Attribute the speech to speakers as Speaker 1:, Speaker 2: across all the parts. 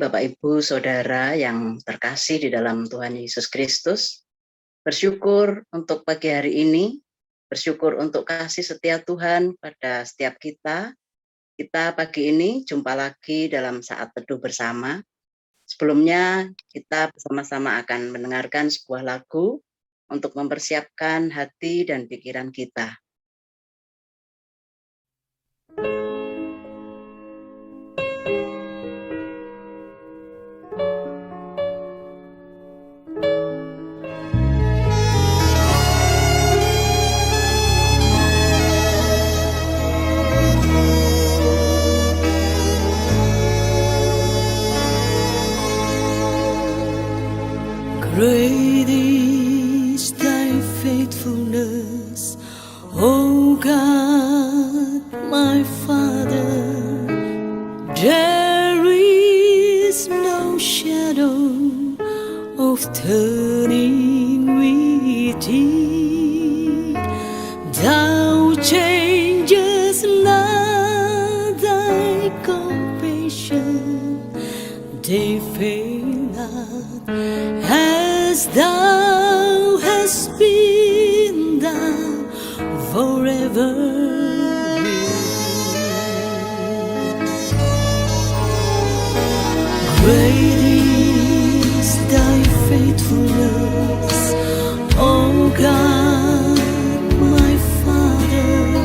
Speaker 1: Bapak, Ibu, Saudara yang terkasih di dalam Tuhan Yesus Kristus. Bersyukur untuk pagi hari ini, bersyukur untuk kasih setia Tuhan pada setiap kita. Kita pagi ini jumpa lagi dalam saat teduh bersama. Sebelumnya kita bersama-sama akan mendengarkan sebuah lagu untuk mempersiapkan hati dan pikiran kita.
Speaker 2: Great is thy faithfulness, O God, my Father. There is no shadow of turning with thee. Thou changest not, thy compassion, they fail not. As thou hast been, thou forever will. Great is thy faithfulness, O God, my Father.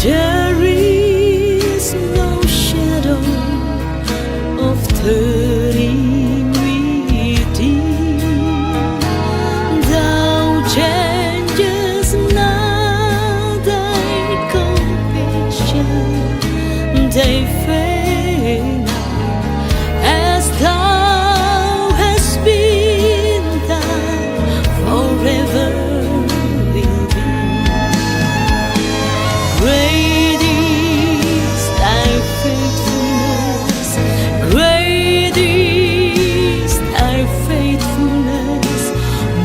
Speaker 2: There is no shadow of turning. They fail not. As thou hast been, thou forever will be. Great is thy faithfulness, great is thy faithfulness.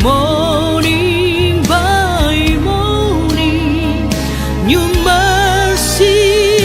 Speaker 2: Morning by morning, new mercy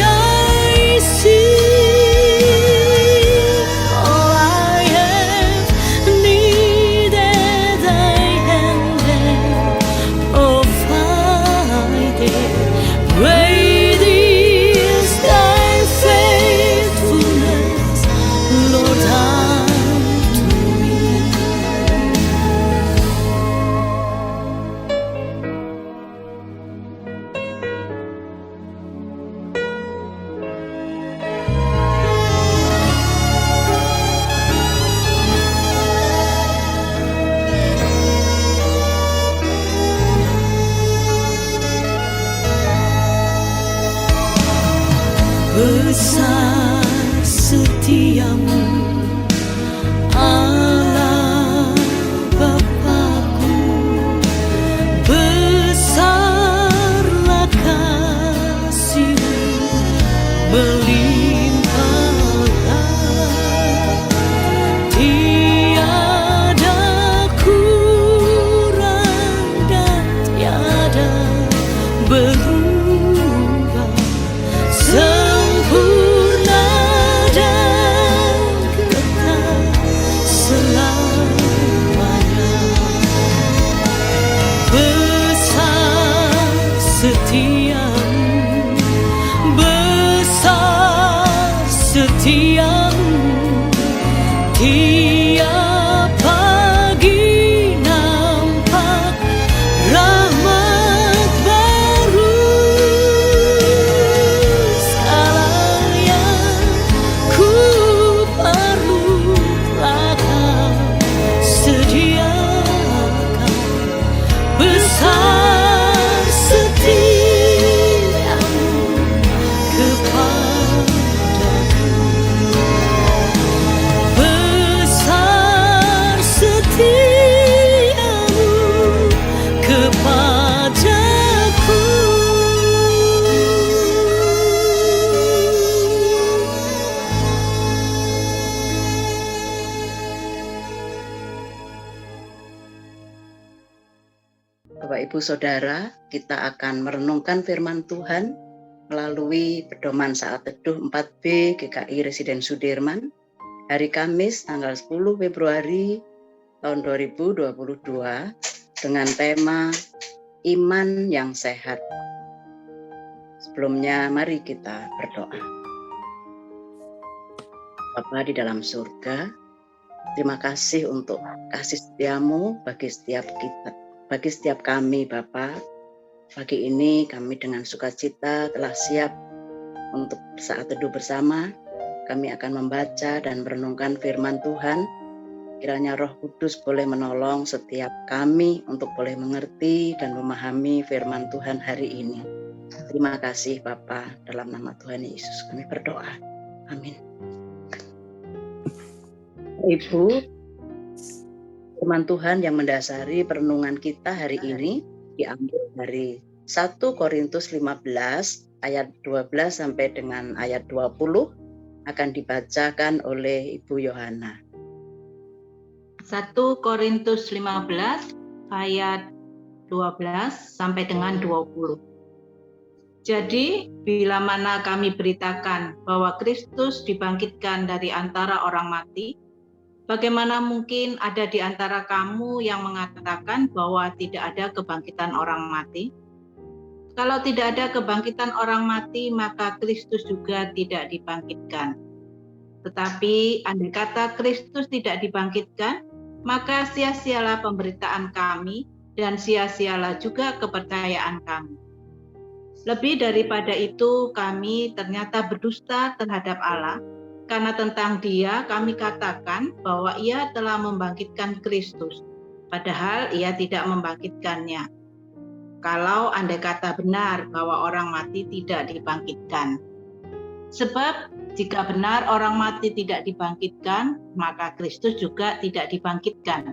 Speaker 2: besar setiamu, Allah Bapa-Ku. Besarlah kasih-Mu melimpahkan, tiada kurang dan tiada berubah. Sempurna dan kekal selamanya. Besar setiamu, besar setiamu. Tiap pagi nampak rahmat baru.
Speaker 1: Bapak, Ibu, Saudara, kita akan merenungkan firman Tuhan melalui pedoman saat teduh 4B GKI Residen Sudirman hari Kamis tanggal 10 Februari tahun 2022 dengan tema Iman yang Sehat. Sebelumnya mari kita berdoa. Bapa di dalam surga, terima kasih untuk kasih setiamu bagi setiap kita, bagi setiap kami Bapa. Pagi ini kami dengan sukacita telah siap untuk saat teduh bersama. Kami akan membaca dan merenungkan firman Tuhan. Kiranya Roh Kudus boleh menolong setiap kami untuk boleh mengerti dan memahami firman Tuhan hari ini. Terima kasih Bapa, dalam nama Tuhan Yesus kami berdoa. Amin. Ibu, firman Tuhan yang mendasari perenungan kita hari ini diambil dari 1 Korintus 15 ayat 12 sampai dengan ayat 20 akan dibacakan oleh Ibu Yohana.
Speaker 3: 1 Korintus 15 ayat 12 sampai dengan 20. Jadi, bila mana kami beritakan bahwa Kristus dibangkitkan dari antara orang mati, bagaimana mungkin ada di antara kamu yang mengatakan bahwa tidak ada kebangkitan orang mati? Kalau tidak ada kebangkitan orang mati, maka Kristus juga tidak dibangkitkan. Tetapi andai kata Kristus tidak dibangkitkan, maka sia-sialah pemberitaan kami dan sia-sialah juga kepercayaan kami. Lebih daripada itu, kami ternyata berdusta terhadap Allah, karena tentang Dia kami katakan bahwa Ia telah membangkitkan Kristus, padahal Ia tidak membangkitkannya. Kalau andai kata benar bahwa orang mati tidak dibangkitkan. Sebab jika benar orang mati tidak dibangkitkan, maka Kristus juga tidak dibangkitkan.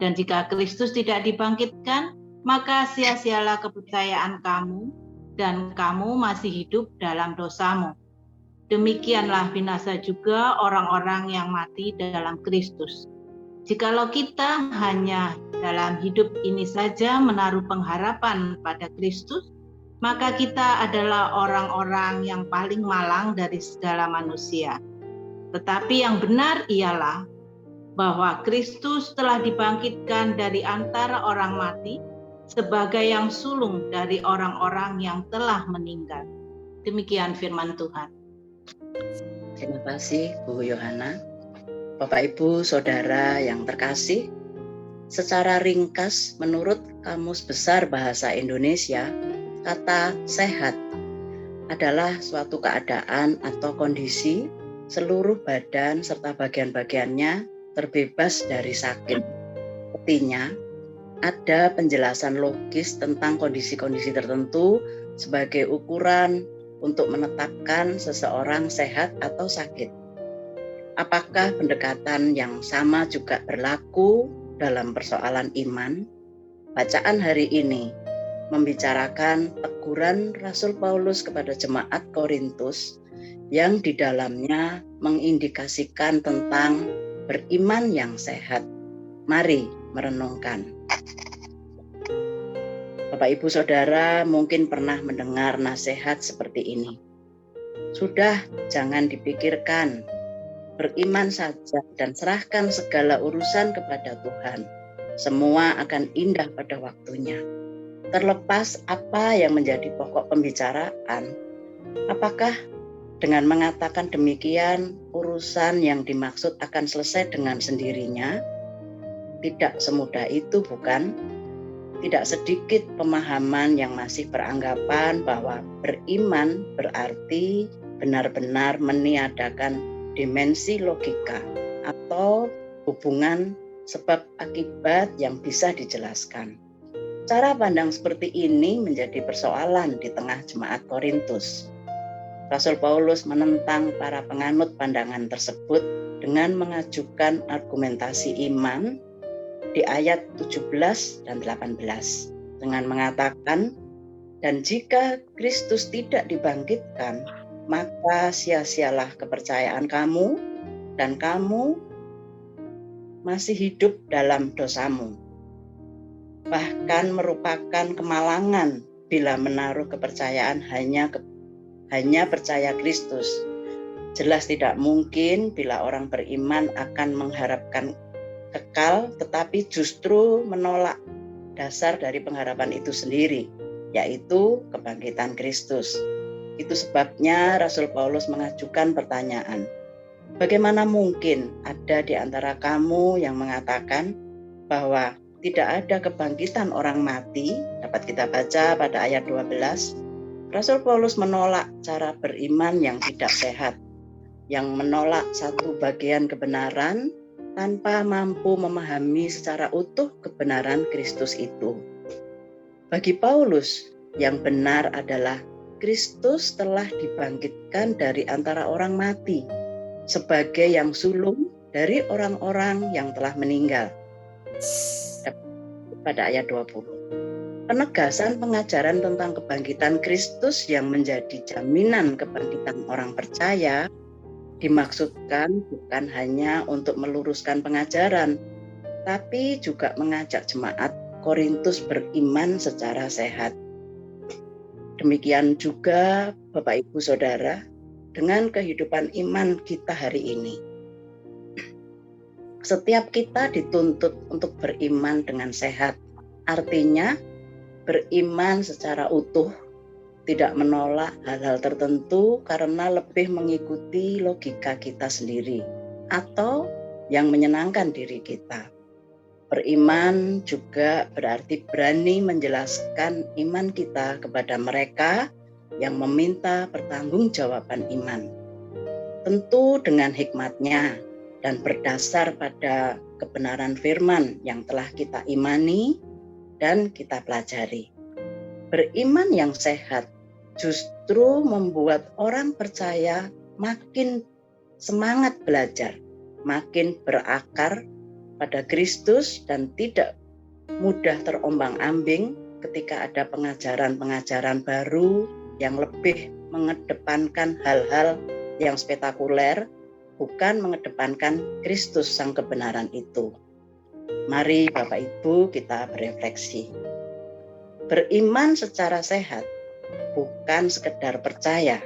Speaker 3: Dan jika Kristus tidak dibangkitkan, maka sia-sialah kepercayaan kamu, dan kamu masih hidup dalam dosamu. Demikianlah binasa juga orang-orang yang mati dalam Kristus. Jikalau kita hanya dalam hidup ini saja menaruh pengharapan pada Kristus, maka kita adalah orang-orang yang paling malang dari segala manusia. Tetapi yang benar ialah bahwa Kristus telah dibangkitkan dari antara orang mati sebagai yang sulung dari orang-orang yang telah meninggal. Demikian firman Tuhan.
Speaker 1: Terima kasih Bu Yohana. Bapak Ibu Saudara yang terkasih, secara ringkas menurut Kamus Besar Bahasa Indonesia, kata sehat adalah suatu keadaan atau kondisi seluruh badan serta bagian-bagiannya terbebas dari sakit. Artinya, ada penjelasan logis tentang kondisi-kondisi tertentu sebagai ukuran untuk menetapkan seseorang sehat atau sakit. Apakah pendekatan yang sama juga berlaku dalam persoalan iman? Bacaan hari ini membicarakan teguran Rasul Paulus kepada jemaat Korintus yang di dalamnya mengindikasikan tentang beriman yang sehat. Mari merenungkan. Bapak Ibu Saudara mungkin pernah mendengar nasihat seperti ini. Sudah, jangan dipikirkan, beriman saja dan serahkan segala urusan kepada Tuhan. Semua akan indah pada waktunya. Terlepas apa yang menjadi pokok pembicaraan, apakah dengan mengatakan demikian urusan yang dimaksud akan selesai dengan sendirinya? Tidak semudah itu, bukan? Tidak sedikit pemahaman yang masih beranggapan bahwa beriman berarti benar-benar meniadakan dimensi logika atau hubungan sebab akibat yang bisa dijelaskan. Cara pandang seperti ini menjadi persoalan di tengah jemaat Korintus. Rasul Paulus menentang para penganut pandangan tersebut dengan mengajukan argumentasi iman di ayat 17 dan 18 dengan mengatakan, dan jika Kristus tidak dibangkitkan, maka sia-sialah kepercayaan kamu dan kamu masih hidup dalam dosamu. Bahkan merupakan kemalangan bila menaruh kepercayaan hanya percaya Kristus. Jelas tidak mungkin bila orang beriman akan mengharapkan kekal, tetapi justru menolak dasar dari pengharapan itu sendiri, yaitu kebangkitan Kristus. Itu sebabnya Rasul Paulus mengajukan pertanyaan, bagaimana mungkin ada di antara kamu yang mengatakan bahwa tidak ada kebangkitan orang mati? Dapat kita baca pada ayat 12. Rasul Paulus menolak cara beriman yang tidak sehat, yang menolak satu bagian kebenaran tanpa mampu memahami secara utuh kebenaran Kristus itu. Bagi Paulus, yang benar adalah Kristus telah dibangkitkan dari antara orang mati sebagai yang sulung dari orang-orang yang telah meninggal. Pada ayat 20. Penegasan pengajaran tentang kebangkitan Kristus yang menjadi jaminan kebangkitan orang percaya dimaksudkan bukan hanya untuk meluruskan pengajaran, tapi juga mengajak jemaat Korintus beriman secara sehat. Demikian juga Bapak Ibu Saudara, dengan kehidupan iman kita hari ini. Setiap kita dituntut untuk beriman dengan sehat. Artinya beriman secara utuh, tidak menolak hal-hal tertentu karena lebih mengikuti logika kita sendiri atau yang menyenangkan diri kita. Beriman juga berarti berani menjelaskan iman kita kepada mereka yang meminta pertanggungjawaban iman. Tentu dengan hikmatnya dan berdasar pada kebenaran firman yang telah kita imani dan kita pelajari. Beriman yang sehat justru membuat orang percaya makin semangat belajar, makin berakar pada Kristus dan tidak mudah terombang-ambing ketika ada pengajaran-pengajaran baru yang lebih mengedepankan hal-hal yang spektakuler, bukan mengedepankan Kristus sang kebenaran itu. Mari Bapak Ibu kita berefleksi. Beriman secara sehat bukan sekedar percaya,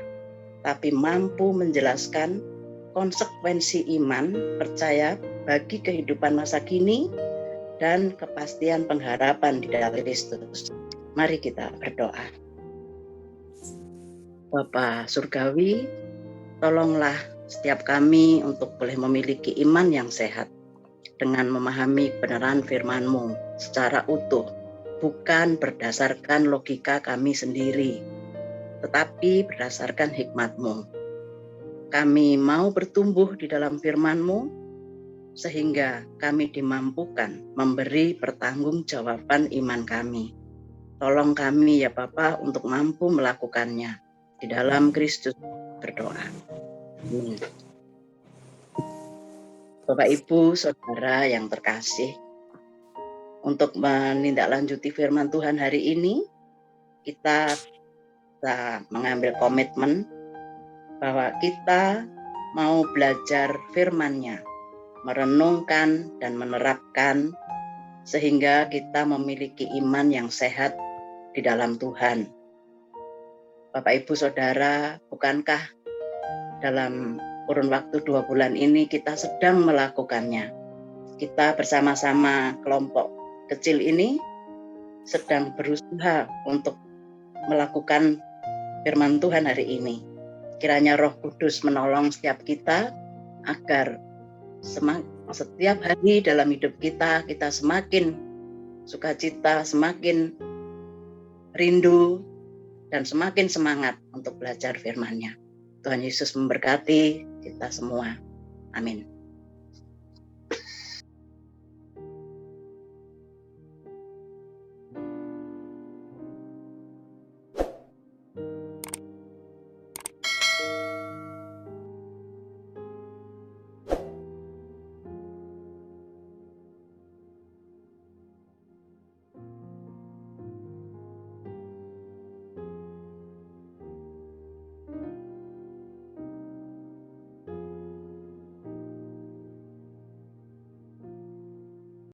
Speaker 1: tapi mampu menjelaskan konsekuensi iman percaya bagi kehidupan masa kini dan kepastian pengharapan di dalam Kristus. Mari kita berdoa. Bapa Surgawi, tolonglah setiap kami untuk boleh memiliki iman yang sehat dengan memahami kebenaran firman-Mu secara utuh, bukan berdasarkan logika kami sendiri, tetapi berdasarkan hikmat-Mu. Kami mau bertumbuh di dalam firman-Mu, sehingga kami dimampukan memberi pertanggungjawaban iman kami. Tolong kami ya Bapa untuk mampu melakukannya. Di dalam Kristus berdoa. Amin. Bapak Ibu Saudara yang terkasih, untuk menindaklanjuti firman Tuhan hari ini, kita mengambil komitmen bahwa kita mau belajar firman-Nya, merenungkan dan menerapkan sehingga kita memiliki iman yang sehat di dalam Tuhan. Bapak Ibu Saudara, bukankah dalam kurun waktu 2 bulan ini kita sedang melakukannya? Kita bersama-sama kelompok kecil ini sedang berusaha untuk melakukan firman Tuhan hari ini. Kiranya Roh Kudus menolong setiap kita agar setiap hari dalam hidup kita semakin sukacita, semakin rindu, dan semakin semangat untuk belajar firman-Nya. Tuhan Yesus memberkati kita semua. Amin.